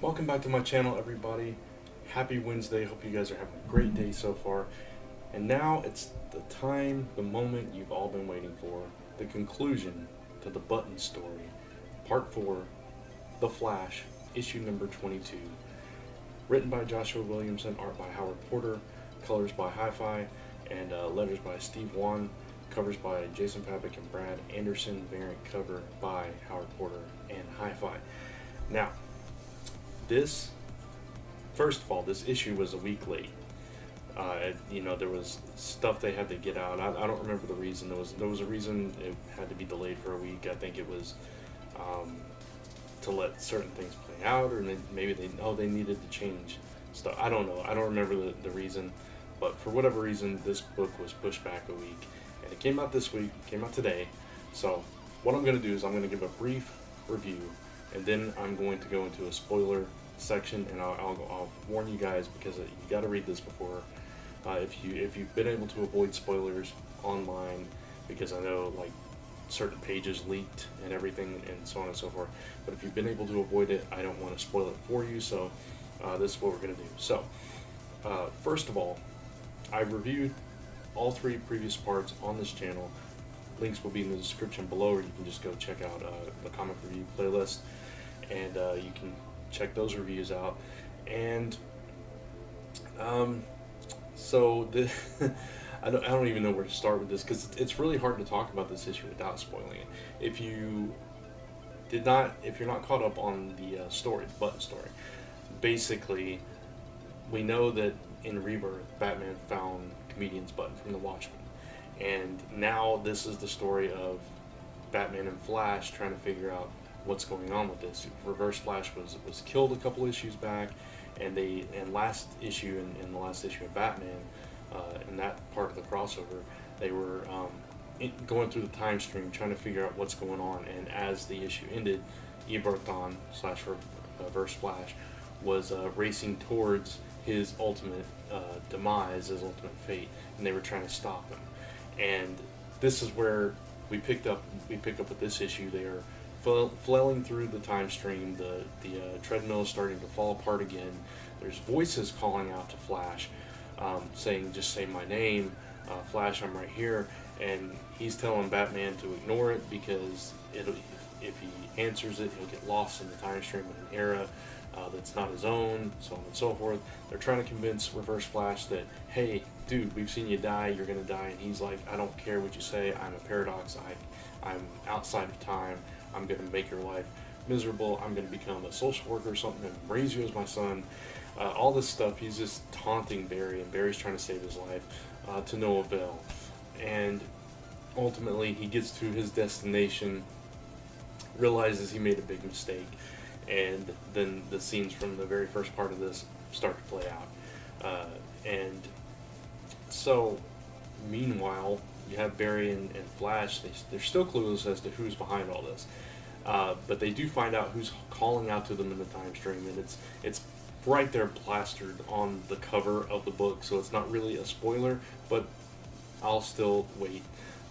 Welcome back to my channel, everybody. Happy Wednesday. Hope you guys are having a great day so far. And now it's the time, the moment you've all been waiting for. The conclusion to the Button story. Part 4, The Flash, issue number 22. Written by Joshua Williamson, art by Howard Porter, colors by Hi-Fi, and letters by Steve Wan. Covers by Jason Papik and Brad Anderson. Variant cover by Howard Porter and Hi-Fi. Now, first of all, this issue was a week late. There was stuff they had to get out. I don't remember the reason. There was a reason it had to be delayed for a week. I think it was to let certain things play out, or maybe they needed to change stuff. I don't know. I don't remember the reason, but for whatever reason, this book was pushed back a week, and it came out this week. It came out today. So what I'm going to do is I'm going to give a brief review, and then I'm going to go into a spoiler section, and I'll warn you guys, because you got to read this before. If you've been able to avoid spoilers online, because I know like certain pages leaked and everything and so on and so forth, but if you've been able to avoid it, I don't want to spoil it for you. So this is what we're going to do. So first of all, I reviewed all 3 previous parts on this channel. Links will be in the description below, or you can just go check out the comic review playlist, and you can check those reviews out. And so I don't even know where to start with this, because it's really hard to talk about this issue without spoiling it. If you're not caught up on the story, the Button story, basically we know that in Rebirth, Batman found Comedian's Button from the Watchmen, and now this is the story of Batman and Flash trying to figure out what's going on with this. Reverse Flash was killed a couple issues back, and last issue, in the last issue of Batman, in that part of the crossover, they were going through the time stream trying to figure out what's going on. And as the issue ended, Eberthon / Reverse Flash was racing towards his ultimate demise, his ultimate fate, and they were trying to stop him. And this is where we pick up with this issue. They are flailing through the time stream. The treadmill is starting to fall apart again. There's voices calling out to Flash, saying, "Just say my name, Flash, I'm right here." And he's telling Batman to ignore it, because if he answers it, he'll get lost in the time stream in an era that's not his own, so on and so forth. They're trying to convince Reverse Flash that, hey, dude, we've seen you die, you're going to die. And he's like, I don't care what you say, I'm a paradox, I'm outside of time, I'm going to make your life miserable, I'm going to become a social worker or something and raise you as my son. All this stuff, he's just taunting Barry, and Barry's trying to save his life to no avail. And ultimately, he gets to his destination, realizes he made a big mistake, and then the scenes from the very first part of this start to play out. And so, meanwhile, you have Barry and Flash. They're still clueless as to who's behind all this, but they do find out who's calling out to them in the time stream, and it's right there plastered on the cover of the book, so it's not really a spoiler, but I'll still wait.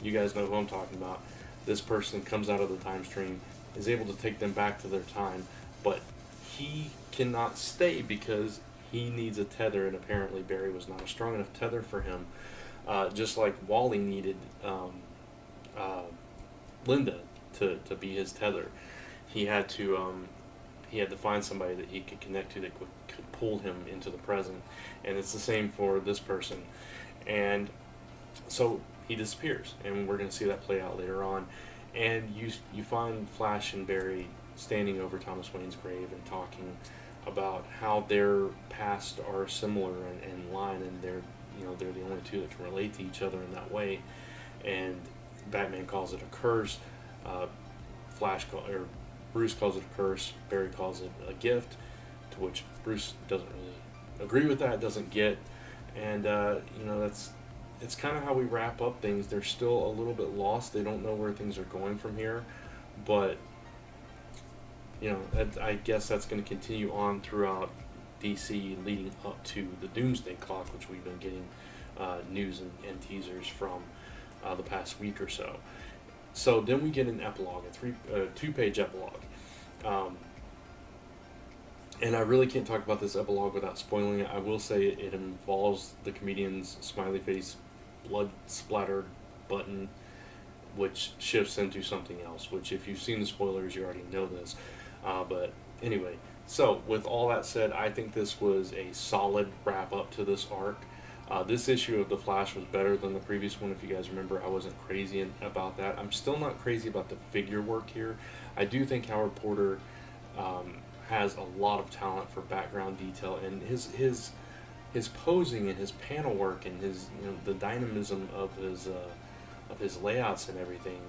You guys know who I'm talking about. This person comes out of the time stream, is able to take them back to their time, but he cannot stay because he needs a tether, and apparently Barry was not a strong enough tether for him, just like Wally needed Linda to be his tether. He had to find somebody that he could connect to, that could pull him into the present, and it's the same for this person. And so he disappears, and we're going to see that play out later on. And you find Flash and Barry standing over Thomas Wayne's grave and talking about how their past are similar and in line, and they're the only two that can relate to each other in that way. And Batman calls it a curse. Bruce calls it a curse. Barry calls it a gift, to which Bruce doesn't really agree with that, doesn't get. And it's kind of how we wrap up things. They're still a little bit lost. They don't know where things are going from here, but I guess that's going to continue on throughout DC, leading up to the Doomsday Clock, which we've been getting news and teasers from the past week or so. So then we get an epilogue, a 2-page epilogue. And I really can't talk about this epilogue without spoiling it. I will say it involves the comedian's smiley face, blood splattered button, which shifts into something else. Which, if you've seen the spoilers, you already know this. But anyway, so with all that said, I think this was a solid wrap up to this arc. This issue of The Flash was better than the previous one. If you guys remember, I wasn't crazy about that. I'm still not crazy about the figure work here. I do think Howard Porter has a lot of talent for background detail, and his posing and his panel work and his the dynamism of his layouts and everything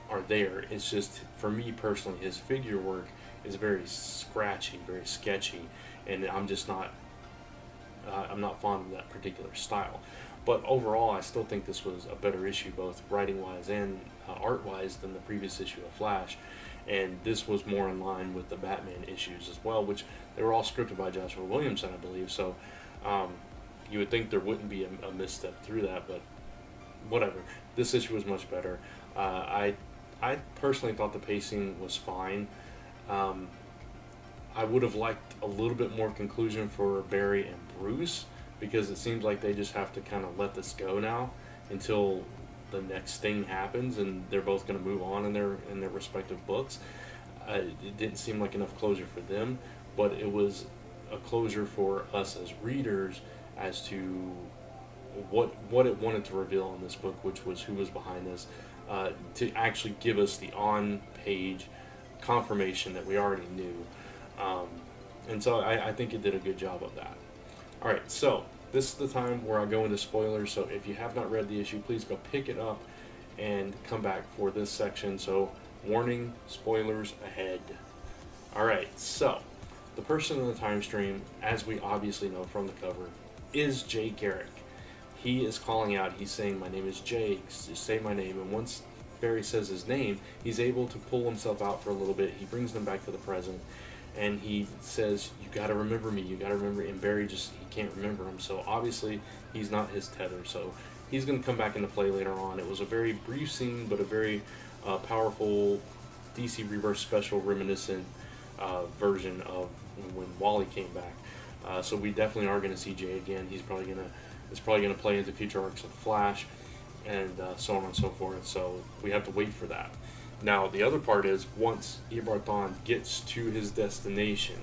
are there. It's just, for me personally, his figure work is very scratchy, very sketchy, and I'm just not fond of that particular style. But overall, I still think this was a better issue, both writing-wise and art-wise, than the previous issue of Flash. And this was more in line with the Batman issues as well, which they were all scripted by Joshua Williamson, I believe. So you would think there wouldn't be a misstep through that, but whatever. This issue was much better. I personally thought the pacing was fine. I would have liked a little bit more conclusion for Barry and Bruce, because it seems like they just have to kind of let this go now until the next thing happens, and they're both going to move on in their respective books. It didn't seem like enough closure for them, but it was a closure for us as readers as to what it wanted to reveal in this book, which was who was behind this, to actually give us the on-page confirmation that we already knew. And so I think it did a good job of that. Alright, so this is the time where I go into spoilers, so if you have not read the issue, please go pick it up and come back for this section. So, warning, spoilers ahead. Alright, so the person in the time stream, as we obviously know from the cover, is Jay Garrick. He is calling out, he's saying, "My name is Jay, just say my name," and once Barry says his name, he's able to pull himself out for a little bit. He brings them back to the present, and he says, "You gotta remember me, you gotta remember," and Barry he can't remember him, so obviously he's not his tether, so he's gonna come back into play later on. It was a very brief scene, but a very powerful DC Rebirth special reminiscent version of when Wally came back. So we definitely are gonna see Jay again. It's probably gonna play into future arcs of the Flash, and so on and so forth, so we have to wait for that. Now, the other part is, once Eobard Thawne gets to his destination,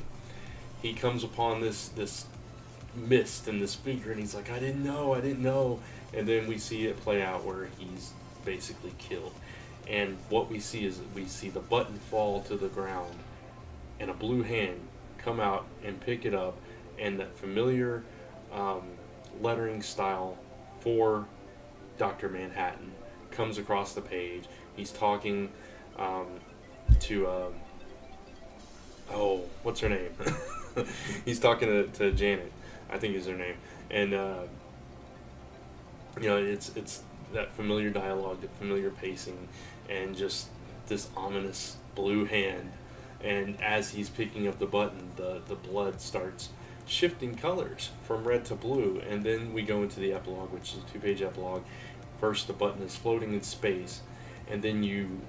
he comes upon this mist and this figure, and he's like, I didn't know, and then we see it play out where he's basically killed. And what we see is, we see the button fall to the ground, and a blue hand come out and pick it up, and that familiar lettering style for Dr. Manhattan comes across the page. He's talking to what's her name? He's talking to Janet, I think is her name, and it's that familiar dialogue, the familiar pacing, and just this ominous blue hand. And as he's picking up the button, the blood starts shifting colors from red to blue, and then we go into the epilogue, which is a 2-page epilogue. First, the button is floating in space, and then you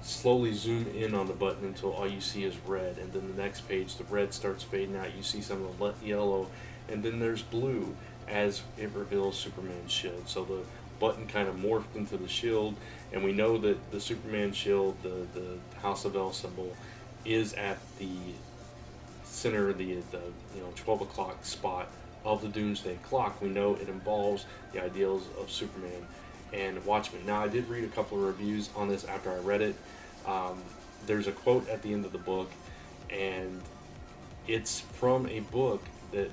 slowly zoom in on the button until all you see is red, and then the next page, the red starts fading out, you see some of the yellow, and then there's blue as it reveals Superman's shield. So the button kind of morphed into the shield, and we know that the Superman shield, the House of L symbol, is at the center of the 12 o'clock spot of the Doomsday Clock. We know it involves the ideals of Superman and Watchmen. Now, I did read a couple of reviews on this after I read it. There's a quote at the end of the book, and it's from a book that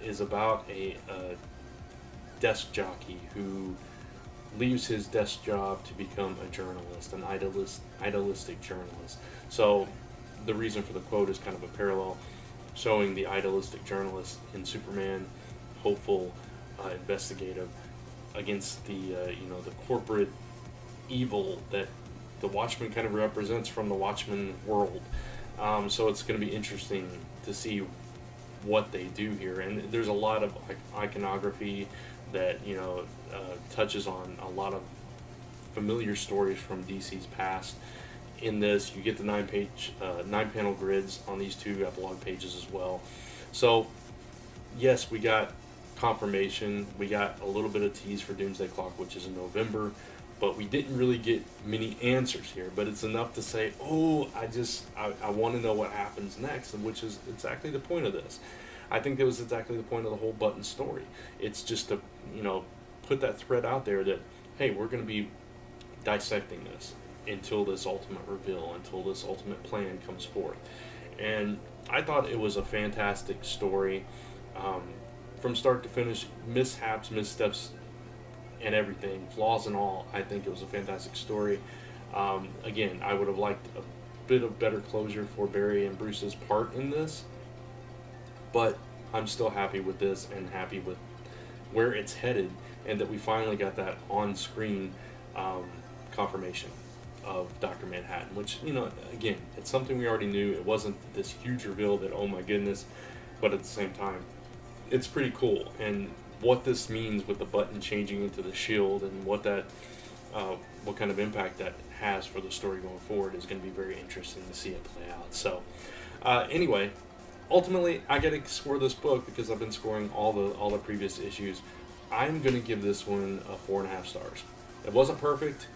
is about a desk jockey who leaves his desk job to become a journalist, an idealistic journalist. So the reason for the quote is kind of a parallel, showing the idealistic journalist in Superman, hopeful, investigative, against the corporate evil that the Watchmen kind of represents from the Watchmen world. So it's going to be interesting to see what they do here, and there's a lot of iconography that touches on a lot of familiar stories from DC's past in this. You get the 9-panel grids on these 2 epilogue pages as well. So yes, we got confirmation. We got a little bit of tease for Doomsday Clock, which is in November, but we didn't really get many answers here. But it's enough to say, oh, I want to know what happens next, which is exactly the point of this. I think that was exactly the point of the whole Button story. It's just to, put that thread out there that, hey, we're going to be dissecting this until this ultimate reveal, until this ultimate plan comes forth. And I thought it was a fantastic story. From start to finish, mishaps, missteps, and everything, flaws and all, I think it was a fantastic story. Again, I would have liked a bit of better closure for Barry and Bruce's part in this, but I'm still happy with this and happy with where it's headed, and that we finally got that on-screen confirmation of Dr. Manhattan, which, again, it's something we already knew. It wasn't this huge reveal that, oh my goodness, but at the same time, it's pretty cool. And what this means with the Button changing into the Shield, and what kind of impact that has for the story going forward, is going to be very interesting to see it play out. So, anyway, ultimately, I got to score this book because I've been scoring all the previous issues. I'm going to give this one 4.5 stars. It wasn't perfect.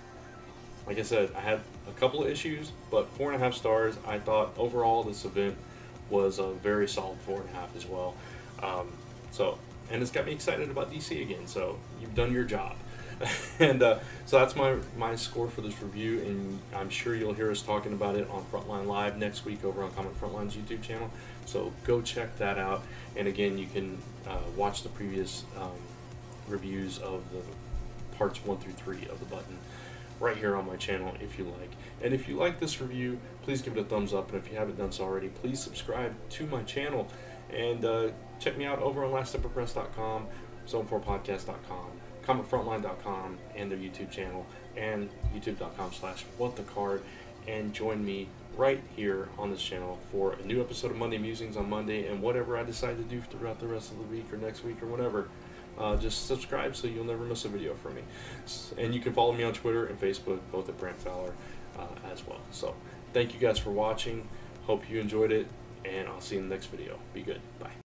Like I said, I had a couple of issues, but 4.5 stars. I thought overall this event was a very solid 4.5 as well. And it's got me excited about DC again. So you've done your job. And so that's my score for this review, and I'm sure you'll hear us talking about it on Frontline Live next week over on Comic Frontline's YouTube channel. So go check that out. And again, you can watch the previous reviews of the parts 1 through 3 of the Button right here on my channel if you like. And if you like this review, please give it a thumbs up, and if you haven't done so already, please subscribe to my channel, and check me out over on laststepofpress.com, zone4podcast.com, comicfrontline.com, and their YouTube channel, and youtube.com/whatthecard, and join me right here on this channel for a new episode of Monday Musings on Monday, and whatever I decide to do throughout the rest of the week or next week or whatever. Just subscribe so you'll never miss a video from me. And you can follow me on Twitter and Facebook, both at Brant Fowler as well. So thank you guys for watching. Hope you enjoyed it, and I'll see you in the next video. Be good. Bye.